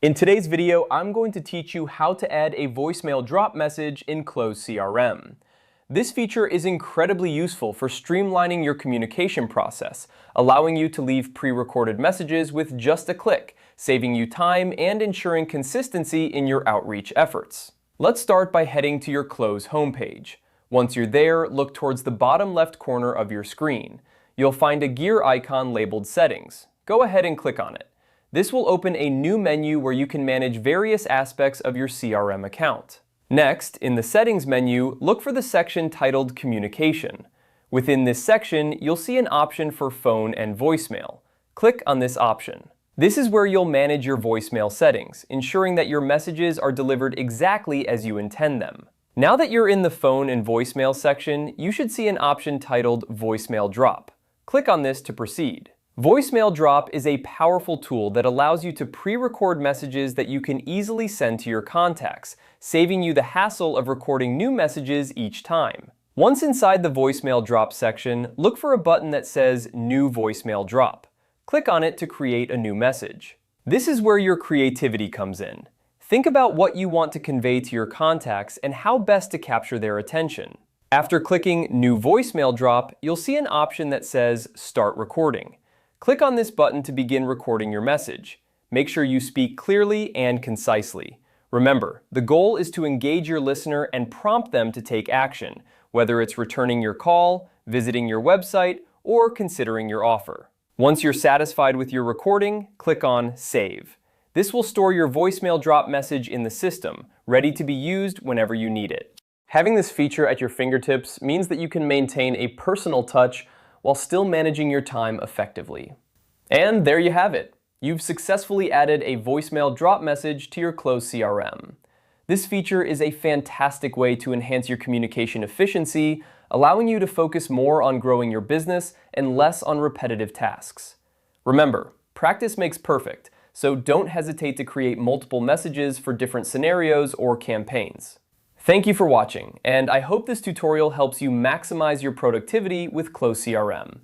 In today's video, I'm going to teach you how to add a voicemail drop message in Close CRM. This feature is incredibly useful for streamlining your communication process, allowing you to leave pre-recorded messages with just a click, saving you time and ensuring consistency in your outreach efforts. Let's start by heading to your Close homepage. Once you're there, look towards the bottom left corner of your screen. You'll find a gear icon labeled Settings. Go ahead and click on it. This will open a new menu where you can manage various aspects of your CRM account. Next, in the Settings menu, look for the section titled Communication. Within this section, you'll see an option for phone and voicemail. Click on this option. This is where you'll manage your voicemail settings, ensuring that your messages are delivered exactly as you intend them. Now that you're in the phone and voicemail section, you should see an option titled Voicemail Drop. Click on this to proceed. Voicemail Drop is a powerful tool that allows you to pre-record messages that you can easily send to your contacts, saving you the hassle of recording new messages each time. Once inside the Voicemail Drop section, look for a button that says New Voicemail Drop. Click on it to create a new message. This is where your creativity comes in. Think about what you want to convey to your contacts and how best to capture their attention. After clicking New Voicemail Drop, you'll see an option that says Start Recording. Click on this button to begin recording your message. Make sure you speak clearly and concisely. Remember, the goal is to engage your listener and prompt them to take action, whether it's returning your call, visiting your website, or considering your offer. Once you're satisfied with your recording, click on Save. This will store your voicemail drop message in the system, ready to be used whenever you need it. Having this feature at your fingertips means that you can maintain a personal touch while still managing your time effectively. And there you have it. You've successfully added a voicemail drop message to your Close CRM. This feature is a fantastic way to enhance your communication efficiency, allowing you to focus more on growing your business and less on repetitive tasks. Remember, practice makes perfect, so don't hesitate to create multiple messages for different scenarios or campaigns. Thank you for watching, and I hope this tutorial helps you maximize your productivity with Close CRM.